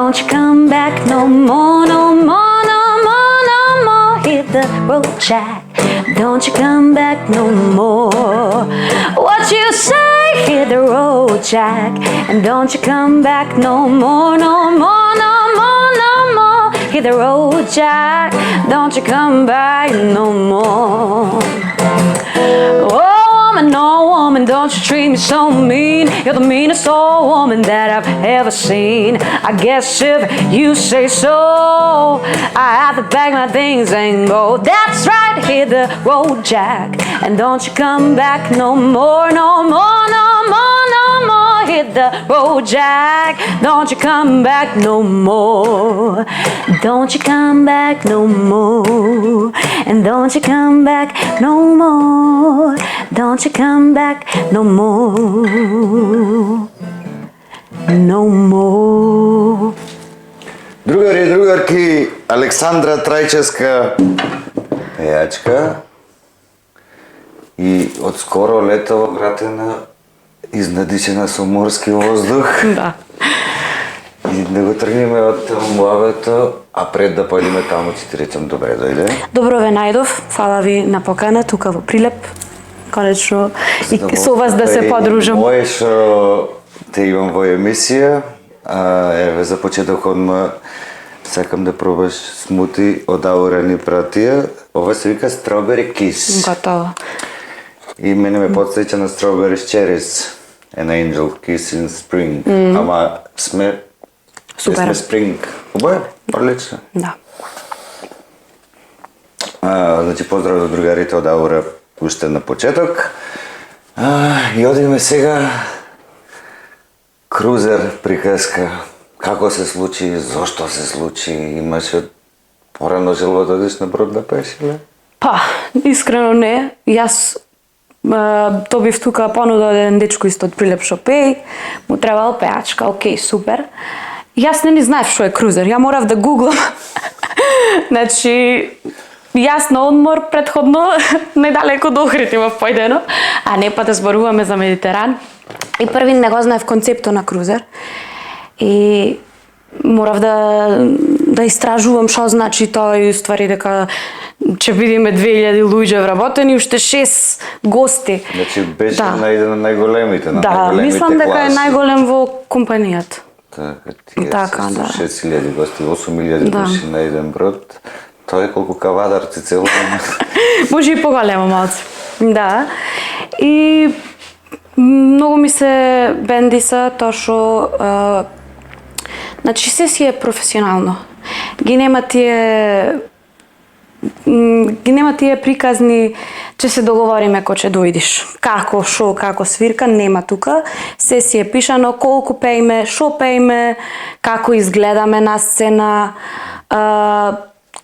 don't you come back no more, no more, no more, no more. Hit the road, Jack. Don't you come back no more. What you say? Hit the road, Jack. And don't you come back no more, no more, no more, no more. Hit the road, Jack. Don't you come back no more. Oh woman, don't you treat me so mean. You're the meanest old woman that I've ever seen. I guess if you say so, I have to pack my things and go. That's right, hit the road, Jack. And don't you come back no more, no more, no more, no more. Hit the road, Jack. Don't you come back no more. Don't you come back no more. And don't you come back no more. Don't you come back no more. No more. Другари и другарки, Александра Трајчевска пејачка и одскоро лето во Гратина, изнадишена со морски воздух. Да. И да го тргнеме од муавето, а пред да појдеме таму ќе ти речам добре дојде. Добро ве најдов, фала ви на покана тука во Прилеп. Конечно и со вас да се подружам. Моје што те имам во емисија, еве за почеток одма сакам да пробаш смути од Аура ни пратија. Ова се вика Strawberry Kiss. Готово. И мене ме подсеќа на Strawberry Cherries, An Angel Kiss in Spring. Ама сме Супер. Spring. Обоја? Одлично. Да. Значи поздрав до другарите од Аура уште на почеток. И одиме сега крузер приказка. Како се случи, зошто се случи, имаше порано желба да одиш на брод да пееш или? Па, искрено не. Јас добив тука понуда од еден дечко исто од Прилеп што пеј, му требал пеачка, окей, супер. Јас не ни знаев што е крузер, ја морав да гуглам. Значи, јас на одмор претходно најдалеко до Охридива појдено, а не па да зборуваме за Медитеран. И први не го знаев концептот на крузер. И морав да истражувам што значи тоа и уствари дека ќе видиме 2000 луѓе вработени, уште 6 гости. Значи беше на еден од најголемите, на најголемите мислам дека е најголем во компанијата. Така, да. 6000 гости, 8000 души на еден брод. Тоа е колку кавадарци цело. Може и поголемо малце. Да. И многу ми се бендиса тоа што значи се си е професионално. Ги нема тие приказни, че се договориме кој ќе дојдиш. Како, шо, како свирка, нема тука. Се си е пишано колку пееме, шо пееме, како изгледаме на сцена,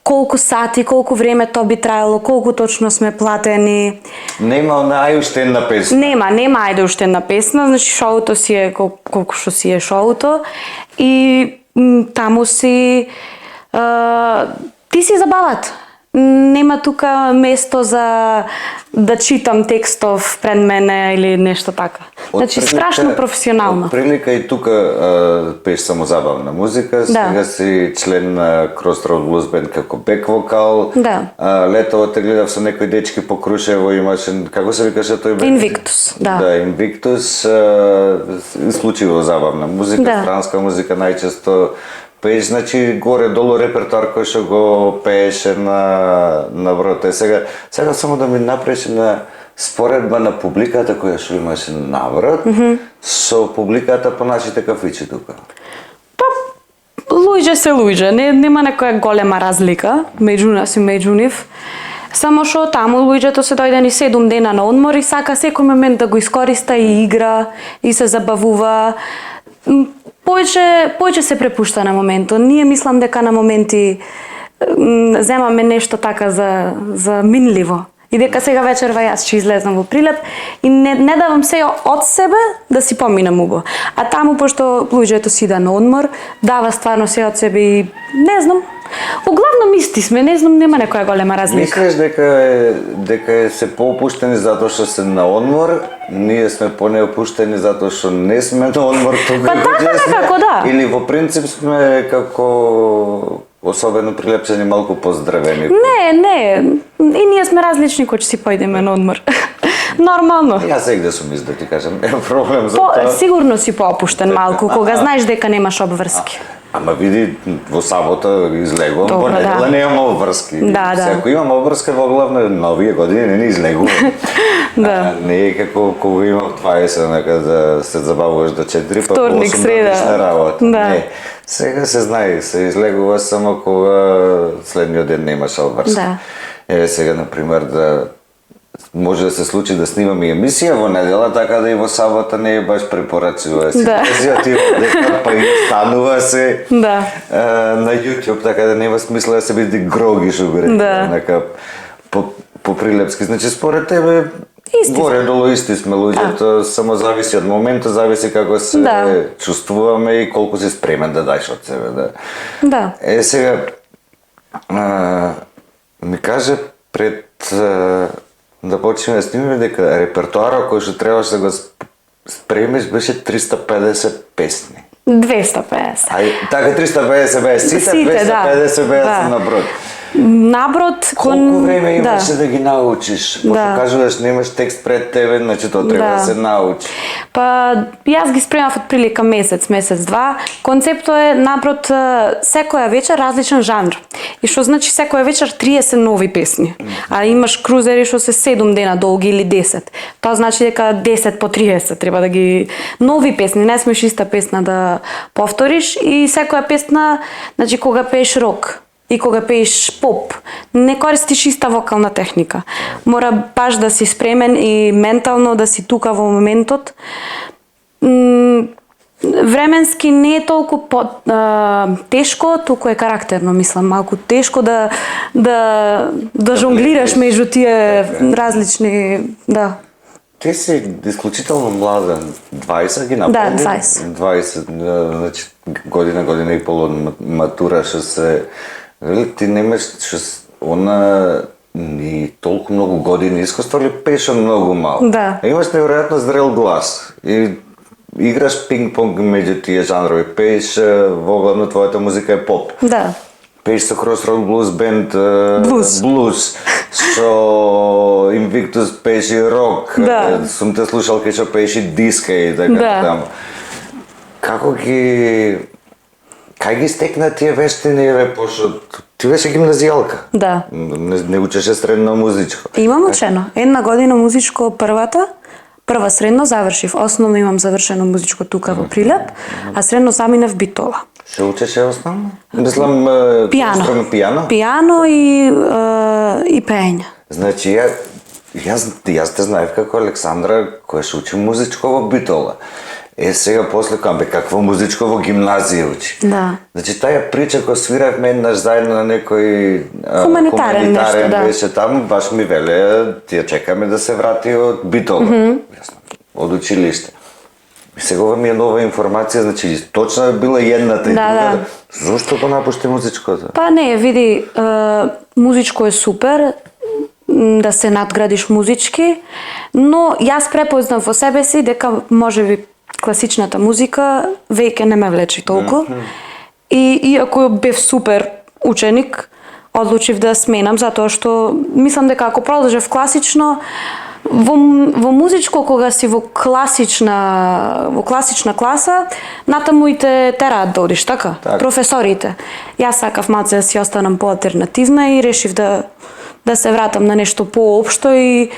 колку сати, колку време тоа би траело, колку точно сме платени. Нема ајде уште една песна. Нема ајде уште една песна, значи шоуто си е колку што си е шоуто и таму си ти си забават. Нема тука место за да читам текстов пред мене или нешто така. Значи страшно професионално. Прилика и тука пееш само забавна музика, сега си член на Crossroad Blues Band како бек вокал. Да. Летово те гледав со некои дечки по Крушево, имаше, како се викаше тој бенд? Invictus, да. Да, Invictus, случиво забавна музика, странска музика најчесто пееш, значи горе-долу репертоар кој што го пееше на брод. Сега само да ми направиш на споредба на публиката која што имаше наврат со публиката по нашите кафичи тука. Па, луѓе се луѓе, нема некоја голема разлика меѓу нас и меѓу нив. Само што таму луѓето се дојдени 7 дена на одмор и сака секој момент да го искориста и игра и се забавува. Појче се препушта на моментот. Ние мислам дека на моменти земаме нешто така за минливо. И дека сега вечерва јас ќе излезнам во Прилеп и не давам се од себе да си поминам убаво. А таму, пошто луѓето си да на одмор, дава стварно се од себе и не знам, Углавном исти сме, не знам, нема некоја голема разлика. Мислиш дека се поопуштени затоа што се на одмор, ние сме понеопуштени затоа што не сме на одмор тука? Па така некако, да. Или во принцип сме како особено прилепчени малку поздравени? Не, и ние сме различни кои ќе си појдеме на одмор. Нормално. Јас сегде сум да ти кажам, нема проблем за тоа. Сигурно си поопуштен малку, кога знаеш дека немаш обврски. Ама види, во сабота излегувам, по недела немам обврски. Да. Ако имам обврска во главна новија години не излегувам. Да. Не е како кога имам 20, нека да се забавуваш до 4, па Вторник, 8 среда. годишна работа. Да. Не. Сега се знае, се излегува само кога следниот ден немаш обврска. Да. Еве сега, например, да може да се случи да снимаме емисија во недела, така да и во сабота не е баш препорачува ситуација, ти дека па и станува се на YouTube, така да нема смисла да се биде гроги, што би рекла, нека по прилепски. Значи според тебе горе-долу исти сме луѓето, само зависи од моментот, зависи како се чувствуваме и колку си спремен да даеш од себе. Да. Сега ми каже пред да почнеме да снимаме дека репертоарот кој што требаше да го спремиш беше 350 песни. 250. Така 350 беа сите, 250 беа наброд. Наброд колку време имаше да ги научиш? Пошто кажуваш немаш текст пред тебе, значи тоа треба да се научи. Па јас ги спремав од прилика месец-два. Концептот е наброд секоја вечер различен жанр. И што значи секоја вечер 30 нови песни. А имаш крузери што се 7 дена долги или 10. Тоа значи дека 10 по 30 треба да ги нови песни, не смеш иста песна да повториш и секоја песна, значи кога пееш рок и кога пееш поп, не користиш иста вокална техника. Мора баш да си спремен и ментално да си тука во моментот. Временски не е толку тешко, туку е карактерно, мислам, малку тешко да жонглираш меѓу тие различни, Ти си исклучително млада, 20 ги напомни? Да, 20. Значи година и пол од матура што се... Ти немаш она ни толку многу години искуство, ли пеше многу мало. Да. Имаш неверојатно зрел глас и играш пинг-понг меѓу тие жанрови. Пееш во главно твојата музика е поп. Да. Пееш со Crossroad Blues Band блуз. Со Invictus пееш и рок. Сум те слушал кај што пееш и диска и така таму. Кај ги стекна тие вештини, пошто ти беше гимназијалка? Да. Не учеше средно музичко? Имам учено. 1 година музичко прва средно завршив. Основно имам завршено музичко тука во Прилеп, а средно заминав Битола. Се учеше основно? Мислам, пијано. Пијано и пеење. Значи, јас те знаев како Александра која се учи музичко во Битола. Сега после камбе, каква музичко во гимназија учи. Да. Значи, таја прича која свиравме еднаш заедно на некој хуманитарен беше таму, баш ми веле, тие чекаме да се врати од Битола. Од училиште. И сега ми е нова информација, значи, точно била едната и другата. Зошто го напушти музичкото? Па не, види, музичко е супер, да се надградиш музички, но јас препознав во себе си дека можеби класичната музика веќе не ме влече толку. И иако бев супер ученик, одлучив да сменам затоа што мислам дека ако продолжев класично, во музичко кога си во класична класа, натаму и те тераат да одиш, така? Професорите. Јас сакав малце да си останам поалтернативна и решив да се вратам на нешто поопшто и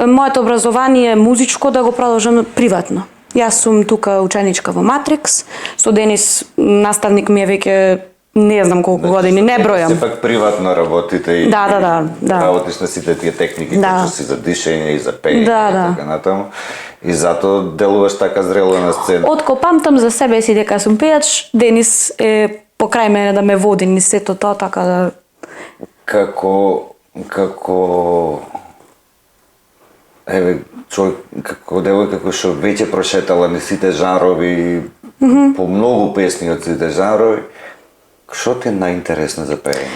моето образование музичко да го продолжам приватно. Јас сум тука ученичка во Матрикс, со Денис наставник ми е веќе не знам колку години, не бројам. Сепак приватно работите и работиш на сите тие техники, што си за дишење и за пеење и така натаму. И затоа делуваш така зрело на сцена. Откако памтам за себе си дека сум пејач, Денис е покрај мене да ме води низ сето тоа, така да... Како човек, како девојка кој што веќе прошетала низ сите жанрови, по многу песни од сите жанрови, Што ти е најинтересно за пеење?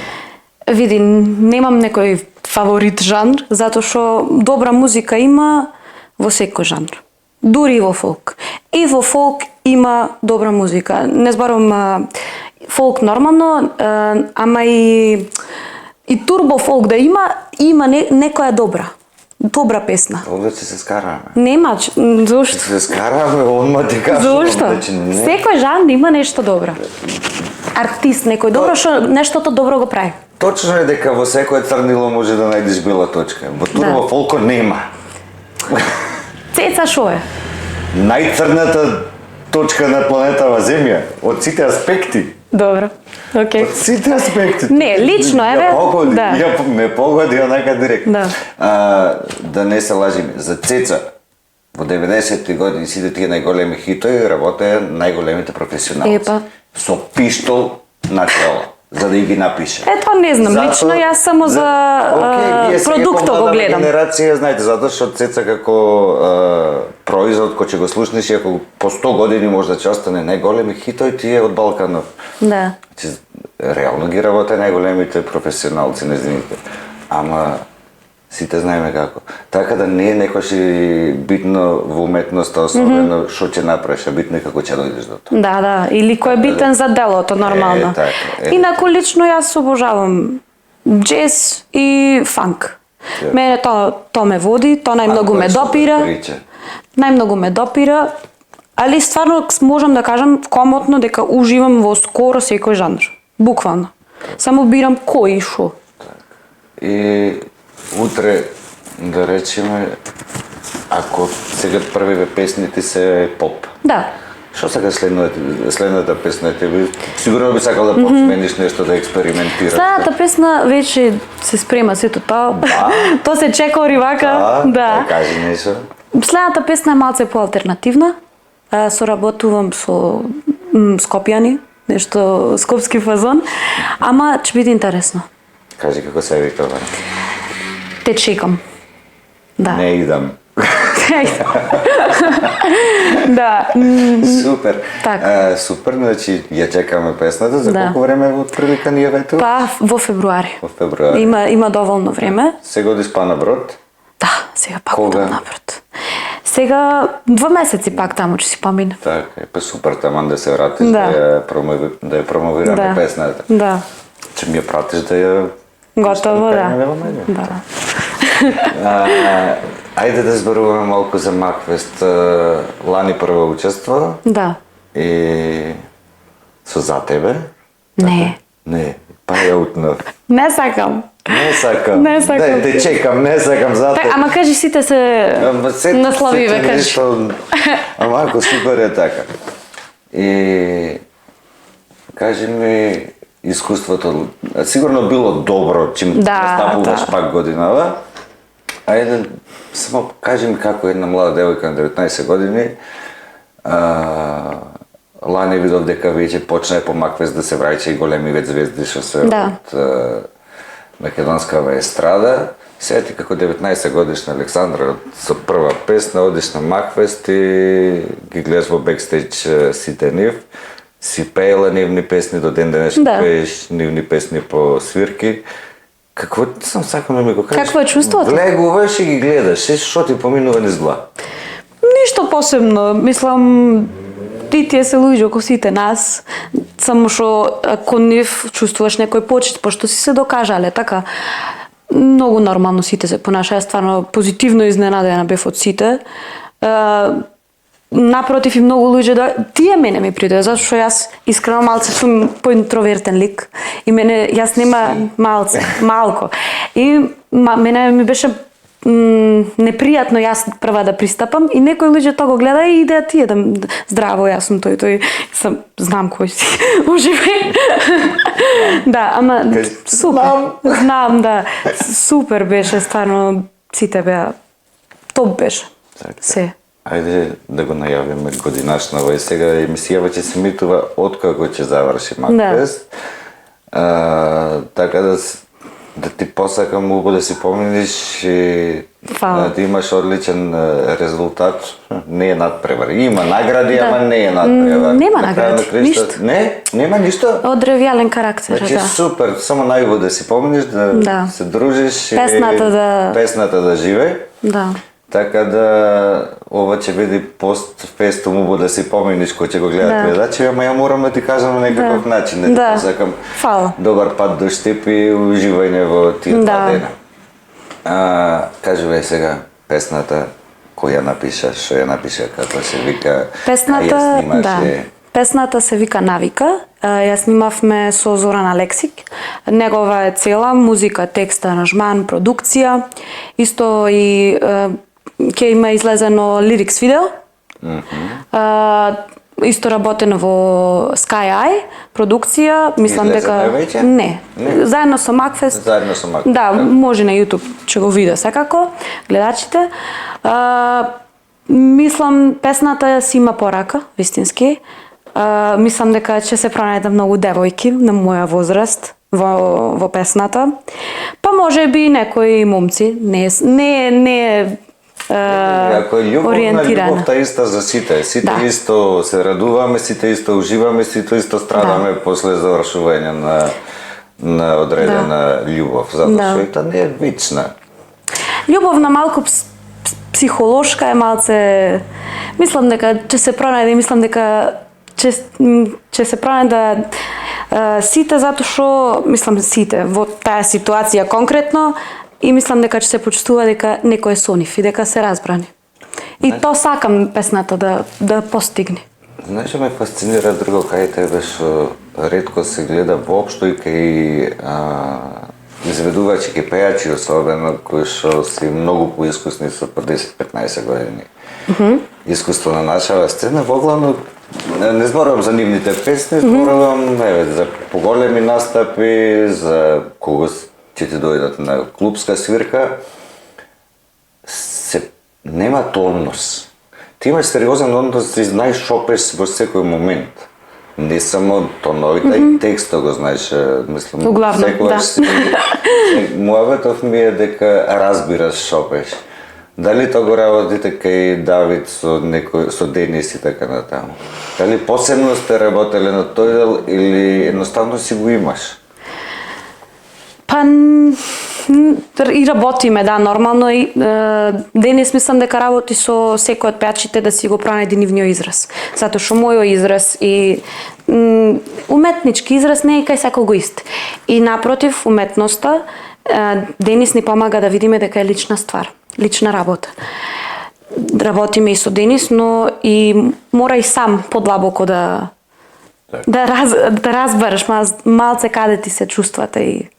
Види, немам некој фаворит жанр, затоа што добра музика има во секој жанр. Дури и во фолк. И во фолк има добра музика. Не зборам фолк нормално, ама и турбо фолк да има некоја добра песна. Овде ќе се скараме. Нема, зошто? Ќе се скараме, онма ти кажам. Зошто? Секој жанр има нешто добро. Артист некој добро, што нештото добро го прави. Точно е дека во секој црнило може да најдеш бела точка. Во турбо фолко нема. Цеца шо е? Најцрната точка на планетава Земја, од сите аспекти. Добро, окей. Од сите аспекти. Не, лично еве. Ме погоди онака директно. Да не се лажиме. За Цеца, во 90-ти години сите тие најголеми хитови работеа најголемите професионалци. Со пиштол на чело, за да ги напише. Ето не знам, лично јас само за продукто го гледам. Генерација, знаете, затоа што Цеца како производ кој ќе го слушнеш и ако по 100 години може да ќе остане најголеми хитови тие од Балканов. Да. Реално ги работе најголемите професионалци нејзините. Ама сите знаеме како. Така да не е некош и битно во уметноста, особено што ќе направиш, а битно е како ќе дојдеш до тоа. Да, или кој е битен за делото, нормално. Инаку лично јас обожавам джез и фанк. Мене тоа ме води, тоа најмногу ме допира. Најмногу ме допира, али стварно можам да кажам комотно дека уживам во скоро секој жанр. Буквално. Само бирам кој и шо. И утре, да речеме, ако сега првиве песните се поп. Да. Што сега следната песна тебе? Сигурно би сакал да посмениш нешто, да експериментираш. Следната песна веќе се спрема сето тоа. Тоа се чека оривака. Да. Кажи нешто. Следната песна е малце поалтернативна. Соработувам со Скопјани, нешто скопски фазон, ама ќе биде интересно. Кажи како се вика, бе. Те чекам. Да. Не идам. Да. Супер. Супер, значи ја чекаме песната. За колку време од прилика ни ја ветува? Па во февруари. Во февруари. Има доволно време. Сега одиш па на Брод? Да, сега пак одам на Брод. Сега 2 месеци пак таму ќе си помине. Така, па супер таман да се вратиш да ја промовираме песната. Да. Ќе ми ја пратиш да ја готово, да. Ајде да зборуваме малку за Макфест. Лани прво учества. Да. И со за тебе? Не. Не, па ја утнав. Не сакам. Не сакам. Да, те чекам, не сакам за тебе. Ама кажи сите се наславиве, кажи. Ама ако супер е така. И кажи ми искуството, сигурно било добро, чим настапуваш пак годинава. Ајде, само кажи ми како една млада девојка на 19 години, лани видов дека веќе почна по Макфест да се враќа и големи вет звезди што се од македонскава естрада. Сега ти како 19 годишна Александра со прва песна одиш на Макфест и ги гледаш во бекстејдж сите нив. Си пеела нивни песни, до ден денешен пееш нивни песни по свирки. Какво сам сакам да ми го кажеш? Какво е чувството? Влегуваш и ги гледаш, што ти поминува низ глава? Ништо посебно, мислам, тие се луѓе око сите нас, само што кон нив чувствуваш некој почит, пошто си се докажале, така. Многу нормално сите се понашаја, стварно позитивно изненадена бев од сите. Напротив и многу луѓе тие мене ми придоа, затоа што јас искрено малце сум поинтровертен лик и јас нема малко. И мене ми беше непријатно јас прва да пристапам и некои луѓе тоа го гледа и идеа тие да здраво, јас сум тој сам знам кој си уживе. Да, ама супер. Знам, да. Супер беше, стварно сите беа топ беше. Се. Ајде да го најавиме годинашнава и сега емисијава ќе се емитува откако ќе заврши Макфест. Така да да ти посакам много да си помниш и да имаш отличен резултат. Не е надпревар. Има награди, ама не е надпревар. Нема награди, ништо. Не, нема нищо. Одревјален карактер, Значи да. супер, само најубаво да си помниш, да се дружиш песната да живее. Да. Така да ова ќе биде постфестум убаво да си помниш кој ќе го гледат гледачи, ама ја морам да ти кажам на некаков начин. Да. Сакам Фала. добар пат до Штип и уживање во тие два дена. Кажувај сега песната која напиша, што ја напиша, како се вика, Песната, Песната се вика Навика. Ја снимавме со Зоран Алексик. Негова е цела музика, текст, аранжман, продукција. Исто и ќе има излезено лирикс видео. Исто работено во Sky Eye продукција, мислам дека не. Заедно со Макфест. Заедно со Макфест. Да, може на YouTube ќе го види секако гледачите. Мислам песната си има порака, вистински. Мислам дека ќе се пронајдат многу девојки на моја возраст во песната. Па може би некои момци, не Ако е љубовта иста за сите. Сите исто се радуваме, сите исто уживаме, сите исто страдаме после завршување на одредена љубов, затоа што тоа не е вечна. Љубовна малку психолошка е малце. Мислам дека ќе се пронајде, мислам дека ќе се пронајде сите, затоа што мислам сите во таа ситуација конкретно. И мислам дека ќе се почувствува дека некој е со нив и дека се разбрани. И тоа сакам песната да постигне. Знаеш, ме фасцинира друго кај тебе што ретко се гледа воопшто и кај изведувачи, кај пејачи особено, кои што си многу поискусни со по 10-15 години. Искуство на нашава сцена, воглавно не зборувам за нивните песни, зборувам за поголеми настапи, за кога ќе ти дојдат на клубска свирка, нема тонус. Ти имаш сериозен однос и знаеш шо пееш во секој момент. Не само тоновите, и текстот го знаеш. Мислам, секојаш муаветов ми е дека разбираш шо пееш. Дали тоа го работите кај Давид со Денис и така натаму? Дали посебно сте работеле на тој дел или едноставно си го имаш? Па и работиме, да, нормално и Денис мислам дека работи со секој од пејачите да си го пронајде нивниот израз. Затоа што мојот израз и уметнички израз не е кај секого ист. И напротив, уметноста Денис ни помага да видиме дека е лична ствар, лична работа. Работиме и со Денис, но и мора и сам подлабоко да разбереш малце каде ти се чувствата и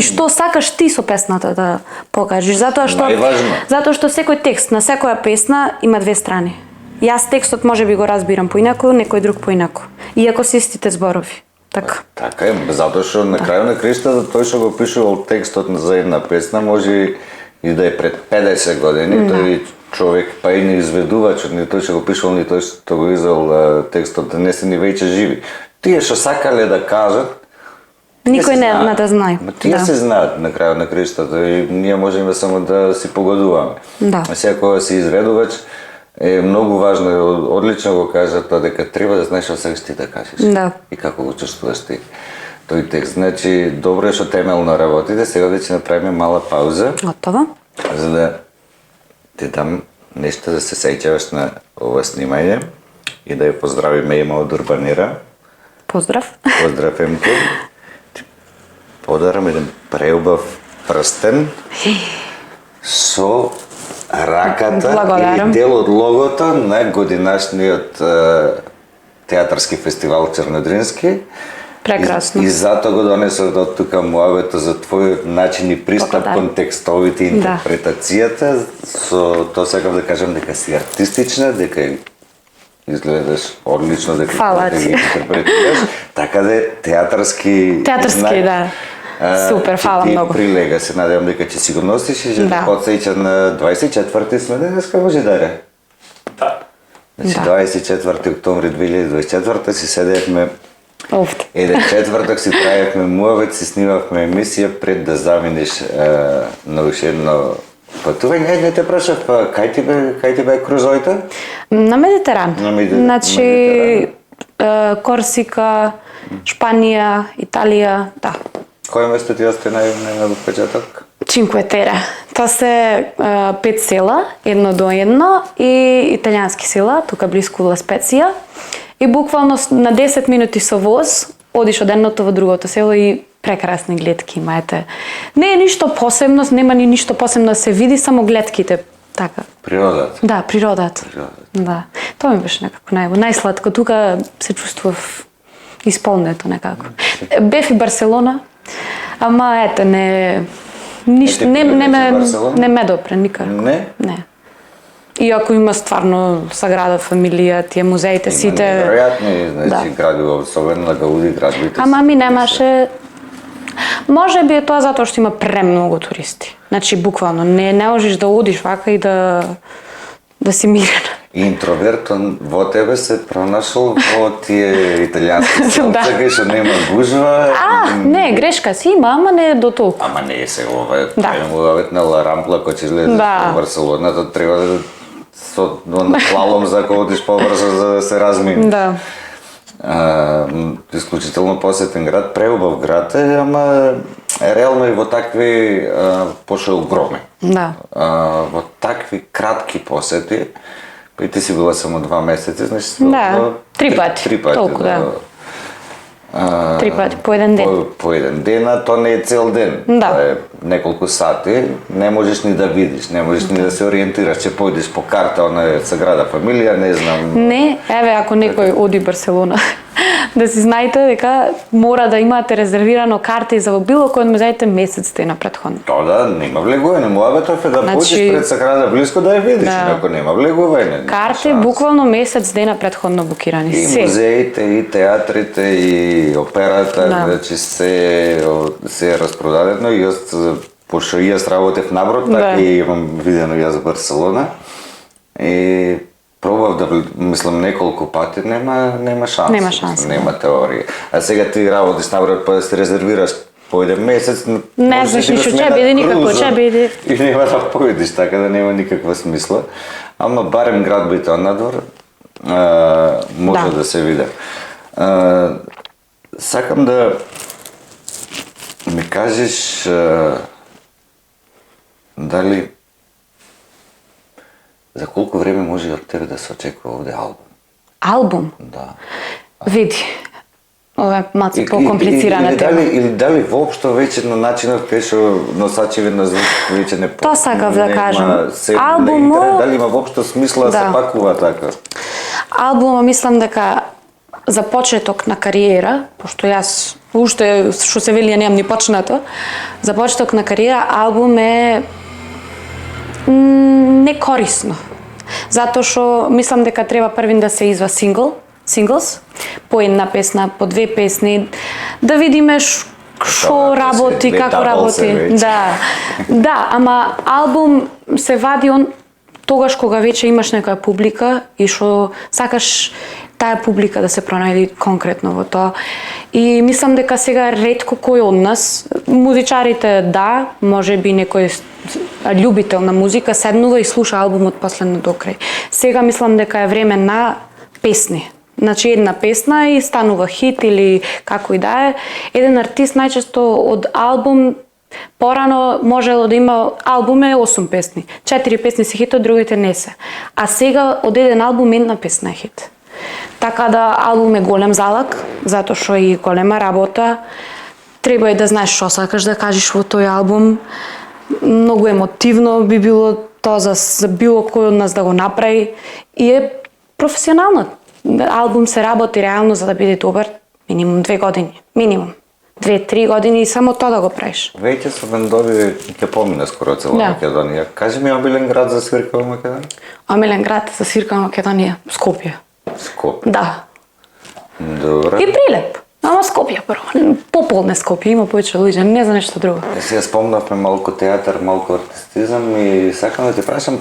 што сакаш ти со песната да покажеш, затоа што секој текст на секоја песна има две страни. Јас текстот може би го разбирам поинаку, некој друг поинаку, иако се истите зборови. Така. Така е, затоа што на крајот на криштата тој што го пишувал текстот за една песна може и да е пред 50 години, тој човек, па и не изведувачот, ни тој што го пишувал, ни тој што го издал текстот, не се ни веќе живи. Тие што сакале да кажат, никој не да знае. Тие се знаат на крајот на криштата и ние можеме само да си погодуваме. Секој си изведувач е многу важно, одлично го кажа тоа дека треба да знаеш што сакаш ти да кажеш. И како го чувствуваш ти тој текст. Значи, добро е што темелно работите, сега ќе направиме мала пауза. Готово. За да ти дам нешто да се сеќаваш на ова снимање и да ја поздравиме Ема од Урбанира. Поздрав. Поздрав, Емко. Подарам еден преубав прстен со раката или дел од логото на годинашниот театарски фестивал Чернодрински. Прекрасно. И затоа го донесов од тука муавето за твојот начин и пристап кон текстовите и интерпретацијата. Со тоа сакам да кажам дека си артистична, дека изгледаш одлично, дека ги интерпретираш. Така да театарски, да. Супер, фала многу. Ти прилега, се надевам дека ќе си го носиш и ќе те подсеќа на 24 сме денеска во Жидаре. Да. Значи 24 октомври 2024 си седевме Офт. Четврток си правихме муавец, си снимавме емисија пред да заминеш на уште едно пътување. Не те прашав, кај ти бе крузоите? На Медитеран. Значи, Медитеран. Корсика, Шпанија, Италија, да. Кој место ти осте најдобар впечаток? Чинкве Тере. Тоа се 5 села, едно до едно, и италијански села, тука близко Ла Специја. И буквално на 10 минути со воз одиш од едното во другото село и прекрасни гледки имаете. Не е ништо посебно, нема ни ништо посебно да се види, само гледките. Така. Природата. Да, природата. Да. Тоа ми беше некако најсладко. Тука се чувствував исполнето некако. Бев и Барселона, ама ете не ништо не ме допре никако. Не? Не. Иако има стварно саграда фамилија, тие музеите сите. Неверојатни, значи гради, особено на Гауди градовите. Ама ми немаше. Може би е тоа затоа што има премногу туристи. Значи буквално не можеш да одиш вака и да си мирен. И интровертон во тебе се пронашол во тие италијански селца, кај што нема гужва. Не, грешка си има, ама не е до толку. Ама не е се ова, на Ла Рампла, кој ќе излезеш во Барселона, тоа треба да со клалом за кога одиш побрзо за да се размини. Да. Исклучително посетен град, преубав град е, ама реално и во такви, пошто е огромен. Да. Во такви кратки посети, и ти си била само 2 месеци, значи да, 3 пати. 3 пати, толку, да. 3 пати по еден ден. По еден ден, а то не е цел ден. Да. Тоа е неколку сати, не можеш ни да видиш, не можеш ни да се ориентираш, че појдеш по карта, она е Саграда Фамилија, не знам. Не, еве ако некој оди Барселона, да си знаете дека мора да имате резервирано карти за во било кој од музеите месец дена претходно. Тоа да, нема влегување, муабетов е да поđеш пред Саграда близко да ја видиш, ако нема влегување. Карти буквално месец дена претходно букирани. И музеите, и театрите, и операта, значи се е распродадено и јас, пошто и јас работев наброд, така и имам видено јас за Барселона. И пробав да мислам неколку пати, нема шанс. Нема шанс. Нема теорија. А сега ти работиш наброд па да се резервираш по еден месец, не знаеш ништо ќе биде никако, ќе биде. И нема да појдеш, така да нема никаква смисла. Ама барем град Битон надвор може да се види. Сакам да ми кажеш дали за колку време може од тебе да се очекува овде албум? Албум? Да. Види. Ова е малку по-комплицирана тема. Или дали воопшто веќе на начинот кај што носачеви на звук веќе не Тоа сакав да кажам. Албумот дали има воопшто смисла да се пакува така? Албумот мислам дека за почеток на кариера, пошто јас уште што се вели немам ни почнато, за почеток на кариера албум е некорисно. Затоа што мислам дека треба првин да се изва синглс, по една песна, по 2 песни, да видиме што работи, како работи. Да, ама албум се вади тогаш кога веќе имаш некоја публика и што сакаш таа публика да се пронајде конкретно во тоа. И мислам дека сега ретко кој од нас, музичарите да, можеби некој љубител на музика седнува и слуша албумот последно до крај. Сега мислам дека е време на песни. Значи една песна и станува хит или како и да е. Еден артист најчесто од албум порано можело да има албуме 8 песни. 4 песни се хит, другите не се. А сега од еден албум една песна е хит. Така да албум е голем залак, затоа што и голема работа. Треба и да знаеш што сакаш да кажеш во тој албум. Многу емотивно би било тоа за било кој од нас да го направи и е професионално. Албум се работи реално за да биде добар минимум 2 години. Минимум. 2-3 години и само тоа да го правиш. Веќе со бендови ќе помине скоро цела Македонија. Кажи ми омилен град за свирка во Македонија? Омилен град за свирка во Македонија? Скопје. Скопје? Да. Добре. И Прилеп. Ама Скопје прво. Пополне Скопје, има повеќе луѓе, не за нешто друго. Сега спомнавме малку театар, малку артистизам и сакам да ти прашам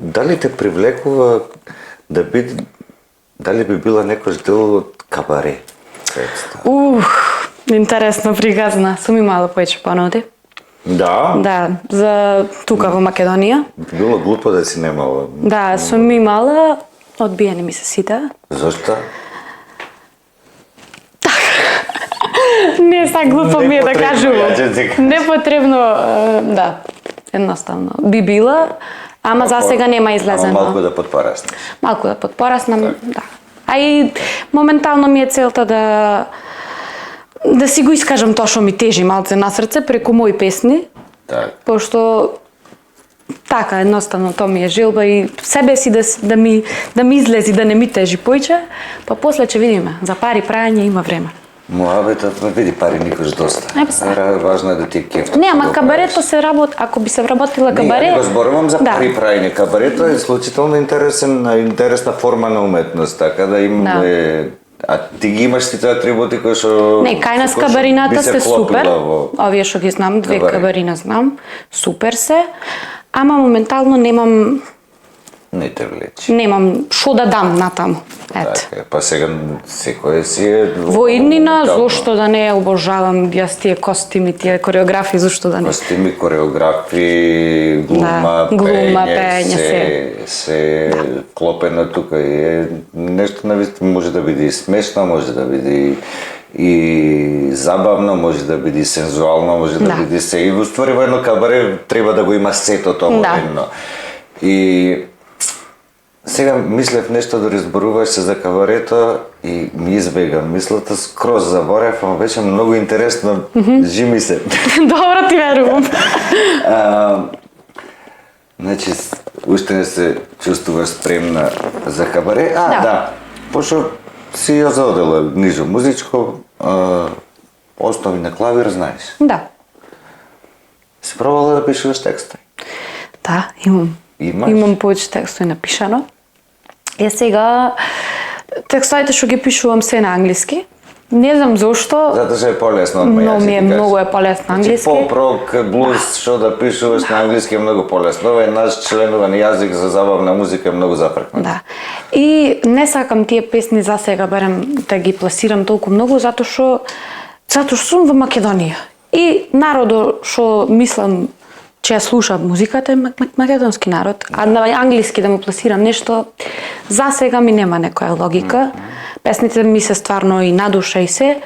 дали те привлекува дали би била некој дел од кабаре? текста. Интересно приказна. Сум имала поеќе понуди. Да? Да, за тука во Македонија. Било глупо да си немала. Да, сум имала, одбиени ми се сите. Зошто? Не е така глупо ми е да кажувам. ја ќе ти кажам. Непотребно, да, едноставно. Би била, ама за сега нема излезено. Ама малку да подпораснеш. Малку да подпораснам, да. А и моментално ми е целта да си го искажам тоа што ми тежи малце на срце преку мои песни, Так. пошто така едноставно тоа ми е желба и себе си да ми излези, да не ми тежи појче, па после ќе видиме. За пари прајање има време. Муабетот ме види пари никош доста. Епа са. Важно е да ти е кеф. Не, ама кабарето се работи, ако би се вработила кабаре... Не го зборувам за да. пари прајање. Кабарето е исклучително интересна форма на уметност, така да им Да. А ти ги имаш ти тоа атрибути кои што... Не, кај нас кои што би кабарината се се супер. вклопила во- Овие што ги знам, две Кабаре. кабарина знам, супер се. Ама моментално Не те влечи. немам што да дам натаму. Ето. Така, па сега секој си е... Во иднина, уникално. зошто да не ја обожавам јас тие костими, тие кореографии, зошто да не? Костими, кореографи, глума, Да, глума, пеење, пеење, се клопено тука е нешто навистина може да биде и смешно, може да биде и забавно, може да биде и сензуално, може да Да. биде се. И во ствари во едно кабаре треба да го има сето тоа во Да. едно. И сега мислев нешто да разборуваше за кабарето и ми избега мислата, скроз заборев, ама беше многу интересно, жими се. Добро ти верувам. Значи, уште не се чувствуваш спремна за кабаре? Да. Пошто си ја заодела нижо музичко, основи на клавир знаеш. Да. Си пробала да пишуваш текста? Да, имам. Имаш? Имам повеќе текстови напишано. Е сега текстовите што ги пишувам се на англиски. Не знам зошто. Затоа што е полесно од Но ми е многу е полесно на англиски. Значи, поп-рок, блуз, што да пишуваш на англиски е многу полесно. Ова е наш членуван јазик за забавна музика е многу запрекнат. Да. И не сакам тие песни за сега барем да ги пласирам толку многу затоа што сум во Македонија. И народот што мислам че ја слуша музиката е македонски народ, а на англиски да му пласирам нешто, за сега ми нема некоја логика. Песните ми се стварно и на душа и се,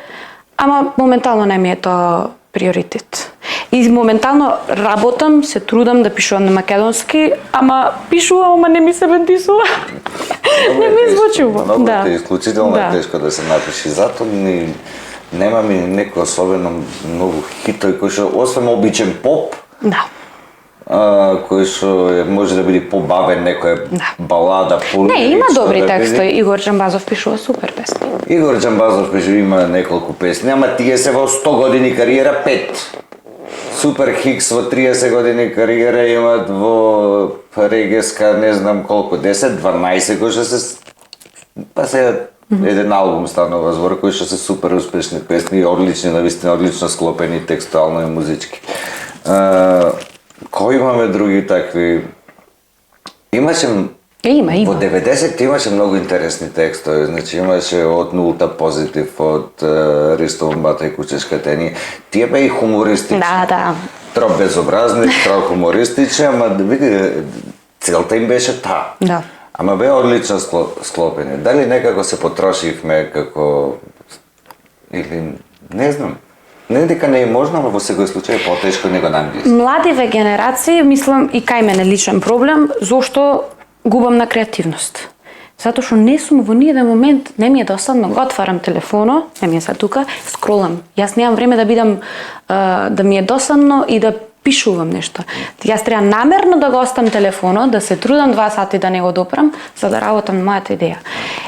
ама моментално не ми е тоа приоритет. И моментално работам, се трудам да пишувам на македонски, ама пишувам, ама не ми се бендисува. Не ми звучува. Многу Да. е исклучително Да. тешко да се напиши. Затоа нема ми некој особено многу хитој кој што освен обичен поп, Да. кој што може да биде побавен, некоја балада, Не, има добри да биде. текстови. Игор Джамбазов пишува супер песни. Игор Джамбазов пише има неколку песни, ама тие се во 100 години кариера 5. Супер Хикс во 30 години кариера имат во регеска не знам колку, 10, 12 кои што се па сега еден албум станува збор кои што се супер успешни песни, одлични, навистина одлично склопени текстуално и музички. Кои имаме други такви? Имаше Има. Во 90-те имаше многу интересни текстови, значи имаше од нулта позитив, од Ристо Бомбата и Кучешката ни. Тие беа и хумористични. Да. Троп безобразни, троп хумористични, ама види, целта им беше таа. Да. Ама беа одлично склопени. Дали некако се потрошивме како... Или... не знам. Не дека не е можно, ама во секој случај е потешко него на англиски. Младиве генерации, мислам и кај мене личен проблем, зошто губам на креативност. Затоа што не сум во ниеден момент, не ми е досадно, го отварам телефоно, не ми е сега тука, скролам. Јас немам време да бидам, да ми е досадно и да пишувам нешто. Јас треба намерно да го оставам телефонот, да се трудам 2 сати да не го допрам, за да работам на мојата идеја.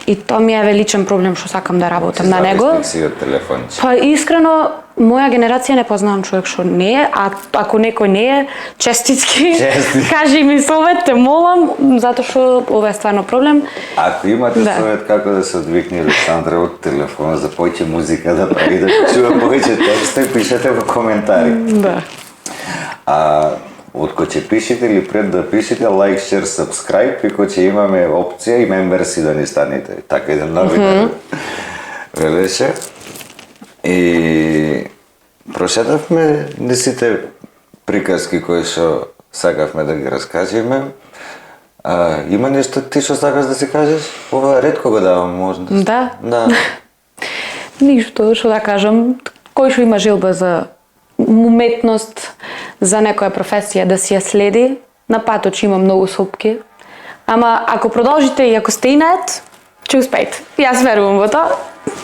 И тоа ми е величен проблем што сакам да работам на него. Зависник си од телефонче. Па искрено, моја генерација не познавам човек што не е, а ако некој не е, честитки, кажи ми совет, те молам, затоа што ова е стварно проблем. Ако имате Да. совет како да се одвикне Александра од телефона за повеќе музика да прави, да чува повеќе текстови, пишете во коментари. Да. Од кој ќе пишете или пред да пишете, лайк, шер, subscribe, и кој ќе имаме опција и мемберси да ни станете. Така еден новинар велеше. И прошетавме не сите приказки кои што сакавме да ги раскажеме. Има нешто ти што сакаш да се кажеш? Ова ретко го давам можност. Да? Да. Ништо, што да кажам, кој што има желба за уметност, за некоја професија да си ја следи, на патот ќе има многу сопки. Ама ако продолжите и ако сте инат, ќе успеете. Јас верувам во тоа.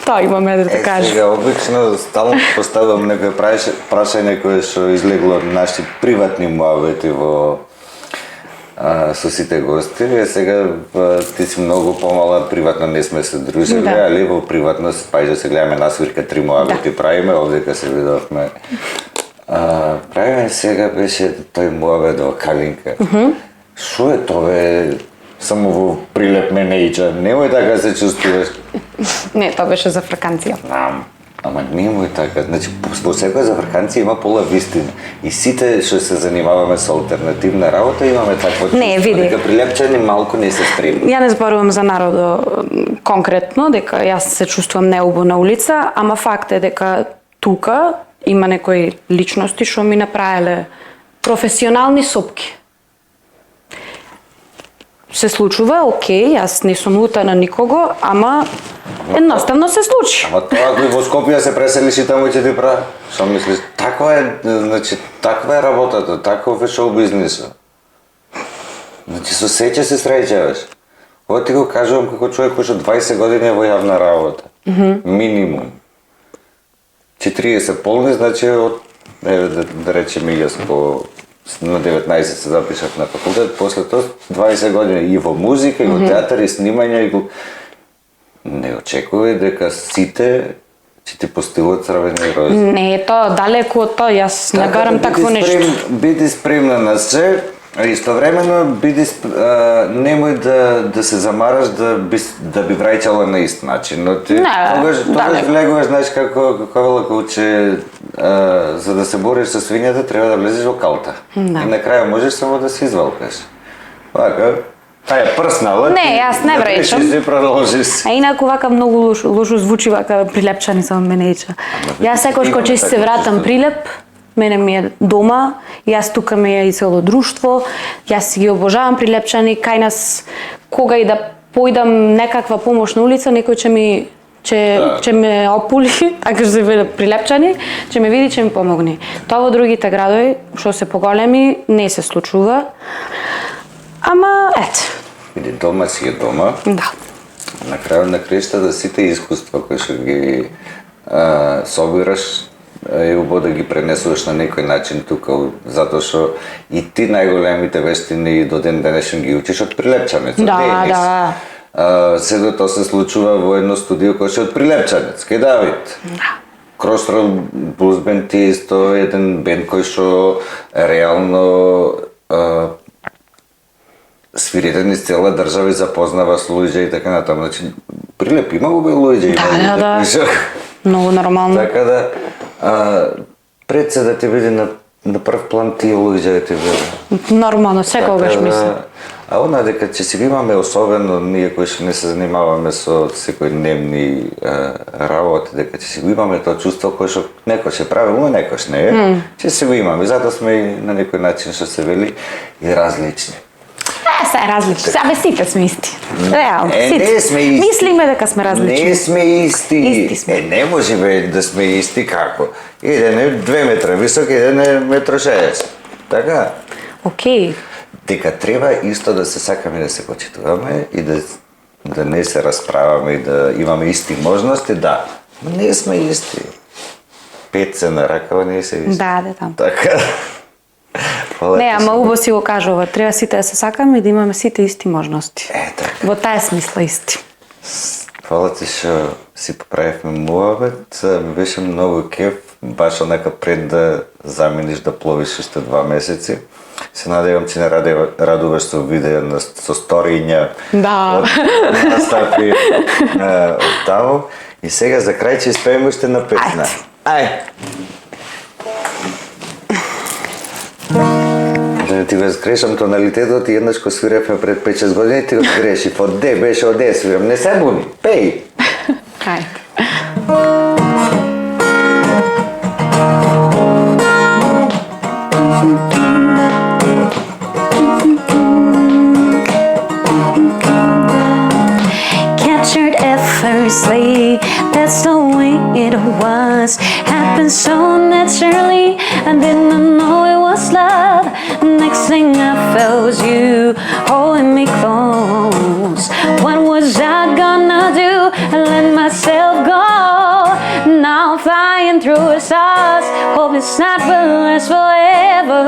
Тоа имаме да те кажам. Сега, обично стално поставам некој прашање кое што излегло од наши приватни муавети во со сите гости. Сега ти си многу помала, приватно не сме се дружили, Да. али во приватно пајде се гледаме на свирка 3 муавети правиме, овдека се видовме. Правиме сега беше тој муавет во Калинка. Шо е тоа? Само во Прилеп ме не ича. Немој така да се чувствуваш. Не, тоа беше за фраканција. Знам, ама немој така. Значи, во секоја зафрканција има пола вистина. И сите што се занимаваме со алтернативна работа имаме такво чувство. Не, види. Дека прилепчани малку не се спремни. Ја не зборувам за народо конкретно, дека јас се чувствувам неубо на улица, ама факт е дека тука има некои личности што ми направиле професионални сопки. Се случува, окей, јас не сум лута на никого, ама едноставно се случи. Ама тоа кој во Скопје се преселиш и таму ќе ти прави. Што мислиш? Таква е, значи, таква е работата, таков е шоу бизнисот. Значи, со сеќе се среќаваш. Ова ти го кажувам како човек кој што 20 години е во јавна работа. Минимум. 40 полни, значи, од, да речеме, јас на 19 се запишав на факултет, после тоа 20 години и во музика, и во театар, и снимање, и не очекувај дека сите ќе ти постилат црвени рози. Не е тоа, далеку од тоа, јас не барам такво нешто. Биди спремна на се, а истовремено немој да се замараш да би враќала на ист начин, но ти тогаш влегуваш, знаеш како вела коуче, за да се бориш со свињата треба да влезеш во калта. И на крај можеш само да се извалкаш. Вака, таа е прснала. Не, јас не враќам. Да продолжиш. А инаку вака многу лошо звучи вака прилепчани само мене ича. Јас секогаш кога ќе се вратам Прилеп, мене ми е дома, јас тука ми е и цело друштво, јас си ги обожавам Прилепчани, кај нас кога и да појдам некаква помош на улица, некој ќе ме опули, така што се види Прилепчани, ќе ме види, ќе ми помогне. Тоа во другите градови, што се поголеми, не се случува. Ама, ето. Иди дома си е дома. Да. На крајот на краиштата сите искуства кои што ги собираш, е убаво да ги пренесуваш на некој начин тука, затоа што и ти најголемите вештини до ден денешен ги учиш од Прилепчанец. Да. Сето тоа се случува во едно студио кој што е од Прилепчанец, кај Давид. Да. Crossroad Blues Band е исто еден бенд кој што реално свирите низ цела држава и запознава с луѓе и така натаму. Значи, Прилеп има убави луѓе. Да. Многу нормално. Така да, пред се да ти биде на прв план тие луѓе да ти биде. Нормално, секогаш мислам. А она дека ќе си го имаме, особено ние кои што не се занимаваме со секојдневни работи, дека ќе си го имаме тоа чувство кое што некој ќе правилно, некој не е, ќе си го имаме. Затоа сме и на некој начин што се вели и различни. Се различни. Абе сите сме исти. Реално, сите. Не сме исти. Мислиме дека сме различни. Не сме исти. Исти сме. Не може да сме исти како. Еден е 2 метра висок, еден е 1,60 м. Така? Океј. Дека треба исто да се сакаме да се почитуваме и да не се расправаме и да имаме исти можности, да. Но не сме исти. 5 се на ракава не се исти. Да. Така. Не, ама убаво си го кажува. Треба сите да се сакаме и да имаме сите исти можности. Така. Во таа смисла исти. Фала ти што си поправивме муавет, ми беше многу кеф, баш онака пред да замениш да пловиш уште 2 месеци. Се надевам, че не радуваш со видео со сториња Да. од настапи од таму. И сега за крај ќе испееме уште на песна. Ај! Да не ти го сгрешам тоналитетот и еднаш ко свиревме пред 5-6 години ти го сгреши. Од Д беше од Е свирам. Не се буни, пеј! Ајде. it was. Happened so naturally, I didn't know it was love. Next thing I felt was you holding me close. What was I gonna do? I let myself go. Now I'm flying through the stars. Hope it's not will last forever.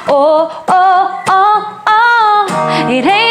Oh, oh, oh, oh, it ain't